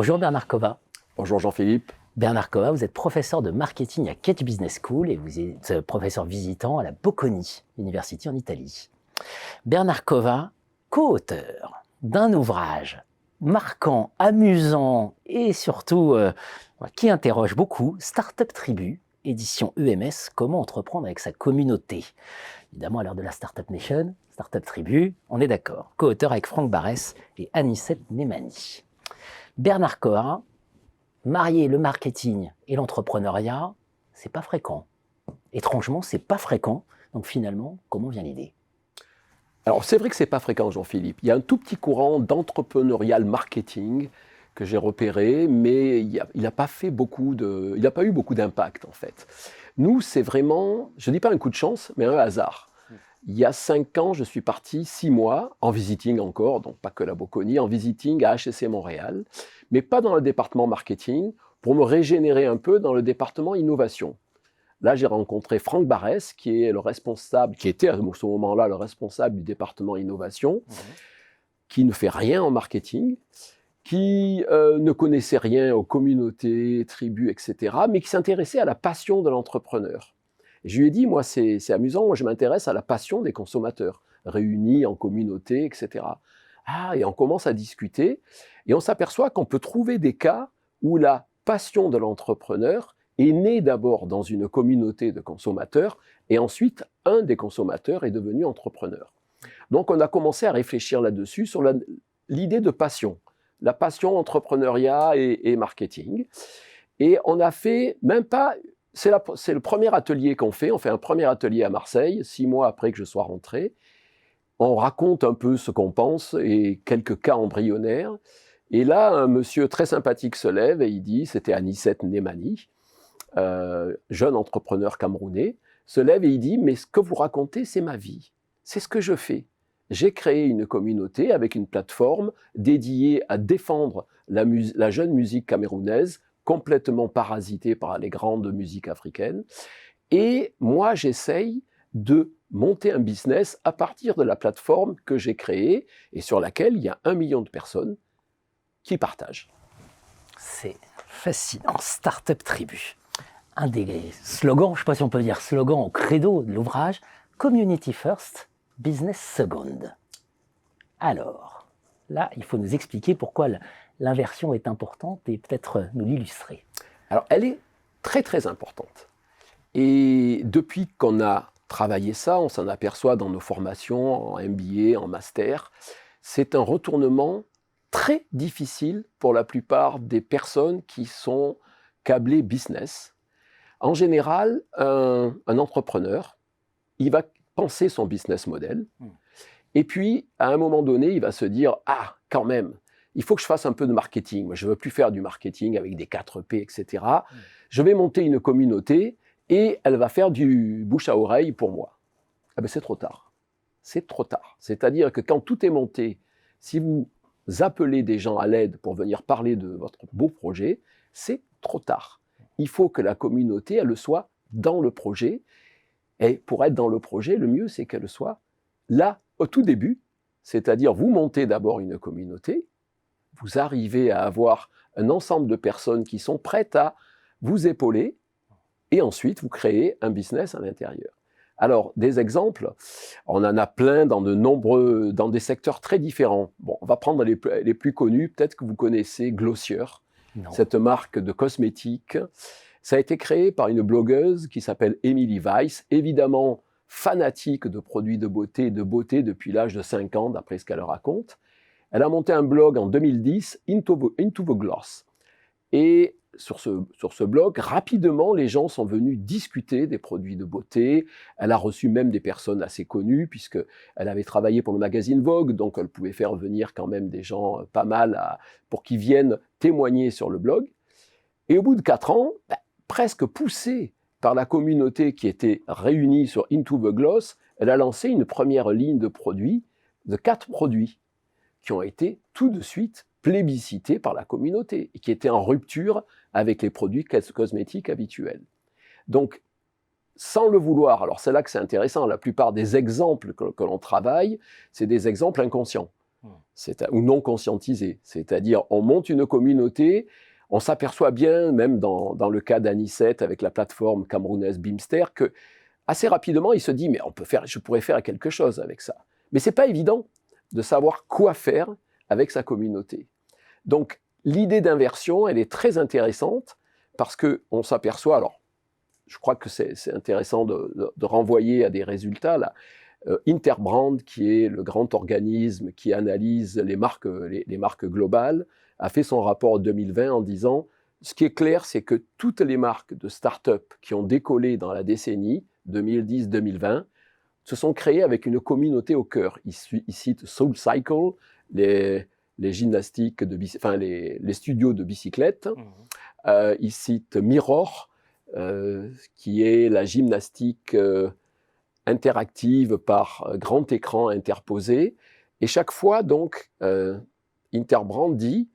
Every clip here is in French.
Bonjour Bernard Cova. Bonjour Jean-Philippe. Bernard Cova, vous êtes professeur de marketing à Catch Business School et vous êtes professeur visitant à la Bocconi University en Italie. Bernard Cova, co-auteur d'un ouvrage marquant, amusant et surtout qui interroge beaucoup, Startup Tribu, édition EMS, comment entreprendre avec sa communauté. Évidemment, à l'heure de la Startup Nation, Startup Tribu, on est d'accord. Co-auteur avec Franck Barès et Anicet Nemani. Bernard Cova, marier le marketing et l'entrepreneuriat, c'est pas fréquent. Étrangement, c'est pas fréquent. Donc finalement, comment vient l'idée ? Alors c'est vrai que c'est pas fréquent, Jean-Philippe. Il y a un tout petit courant d'entrepreneurial marketing que j'ai repéré, mais il n'a pas eu beaucoup d'impact en fait. Nous, c'est vraiment, je dis pas un coup de chance, mais un hasard. Il y a 5 ans, je suis parti 6 mois en visiting encore, donc pas que la Bocconi, en visiting à HEC Montréal, mais pas dans le département marketing, pour me régénérer un peu dans le département innovation. Là, j'ai rencontré Franck Barès, qui était à ce moment-là le responsable du département innovation, qui ne fait rien en marketing, qui ne connaissait rien aux communautés, tribus, etc., mais qui s'intéressait à la passion de l'entrepreneur. Et je lui ai dit, moi, c'est amusant, moi, je m'intéresse à la passion des consommateurs, réunis en communauté, etc. Et on commence à discuter, et on s'aperçoit qu'on peut trouver des cas où la passion de l'entrepreneur est née d'abord dans une communauté de consommateurs, et ensuite, un des consommateurs est devenu entrepreneur. Donc, on a commencé à réfléchir là-dessus, sur l'idée de passion. La passion entrepreneuriat et marketing. Et on a fait, même pas, c'est le premier atelier qu'on fait. On fait un premier atelier à Marseille, 6 mois après que je sois rentré. On raconte un peu ce qu'on pense et quelques cas embryonnaires. Et là, un monsieur très sympathique se lève et il dit, c'était Anicet Nemani, jeune entrepreneur camerounais, se lève et il dit, mais ce que vous racontez, c'est ma vie. C'est ce que je fais. J'ai créé une communauté avec une plateforme dédiée à défendre la jeune musique camerounaise, complètement parasitée par les grandes musiques africaines. Et moi, j'essaye de monter un business à partir de la plateforme que j'ai créée et sur laquelle il y a 1 million de personnes qui partagent. C'est fascinant. Startup Tribu. Un des slogans, je ne sais pas si on peut dire slogan au credo de l'ouvrage, Community First, Business Second. Alors, là, il faut nous expliquer pourquoi l'inversion est importante et peut-être nous l'illustrer. Alors, elle est très, très importante. Et depuis qu'on a travaillé ça, on s'en aperçoit dans nos formations, en MBA, en master, c'est un retournement très difficile pour la plupart des personnes qui sont câblées business. En général, un entrepreneur, il va penser son business model. Et puis, à un moment donné, il va se dire « Ah, quand même, il faut que je fasse un peu de marketing. Moi, je ne veux plus faire du marketing avec des 4P, etc. Je vais monter une communauté et elle va faire du bouche à oreille pour moi. » Ah ben, c'est trop tard. C'est trop tard. C'est-à-dire que quand tout est monté, si vous appelez des gens à l'aide pour venir parler de votre beau projet, c'est trop tard. Il faut que la communauté, elle soit dans le projet. Et pour être dans le projet, le mieux, c'est qu'elle soit là, au tout début. C'est-à-dire, vous montez d'abord une communauté, vous arrivez à avoir un ensemble de personnes qui sont prêtes à vous épauler, et ensuite, vous créez un business à l'intérieur. Alors, des exemples, on en a plein dans des secteurs très différents. Bon, on va prendre les plus connus, peut-être que vous connaissez Glossier, cette marque de cosmétiques. Ça a été créé par une blogueuse qui s'appelle Emily Weiss, évidemment fanatique de produits de beauté depuis l'âge de 5 ans, d'après ce qu'elle raconte. Elle a monté un blog en 2010, Into the Gloss. Et sur ce blog, rapidement, les gens sont venus discuter des produits de beauté. Elle a reçu même des personnes assez connues, puisqu'elle avait travaillé pour le magazine Vogue, donc elle pouvait faire venir quand même des gens pas mal pour qu'ils viennent témoigner sur le blog. Et au bout de 4 ans, presque poussée par la communauté qui était réunie sur Into the Gloss, elle a lancé une première ligne de produits, de 4 produits, qui ont été tout de suite plébiscités par la communauté et qui étaient en rupture avec les produits cosmétiques habituels. Donc, sans le vouloir, alors c'est là que c'est intéressant, la plupart des exemples que l'on travaille, c'est des exemples inconscients. ou non conscientisés. C'est-à-dire, on monte une communauté, on s'aperçoit bien, même dans le cas d'Anicet avec la plateforme camerounaise Beamster, que assez rapidement, il se dit, mais je pourrais faire quelque chose avec ça. Mais ce n'est pas évident de savoir quoi faire avec sa communauté. Donc, l'idée d'inversion, elle est très intéressante parce qu'on s'aperçoit, alors, je crois que c'est intéressant de renvoyer à des résultats, là. Interbrand, qui est le grand organisme qui analyse les marques globales, a fait son rapport 2020 en disant « Ce qui est clair, c'est que toutes les marques de start-up qui ont décollé dans la décennie 2010-2020 se sont créées avec une communauté au cœur. » Il cite SoulCycle, les gymnastiques, les studios de bicyclette. Il cite Mirror, qui est la gymnastique interactive par grand écran interposé. Et chaque fois, donc, Interbrand dit,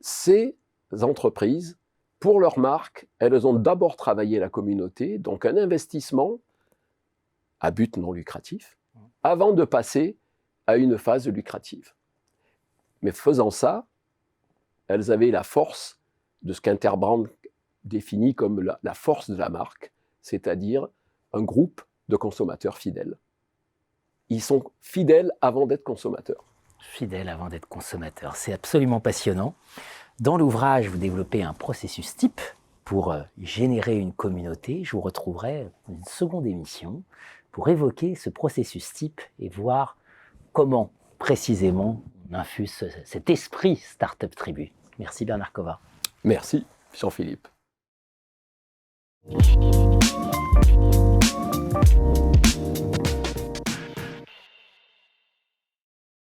ces entreprises, pour leur marque, elles ont d'abord travaillé la communauté, donc un investissement à but non lucratif, avant de passer à une phase lucrative. Mais faisant ça, elles avaient la force de ce qu'Interbrand définit comme la force de la marque, c'est-à-dire un groupe de consommateurs fidèles. Ils sont fidèles avant d'être consommateurs. Fidèles avant d'être consommateurs, c'est absolument passionnant. Dans l'ouvrage, vous développez un processus type pour générer une communauté. Je vous retrouverai dans une seconde émission pour évoquer ce processus type et voir comment précisément on infuse cet esprit Startup Tribu. Merci Bernard Cova. Merci Jean-Philippe.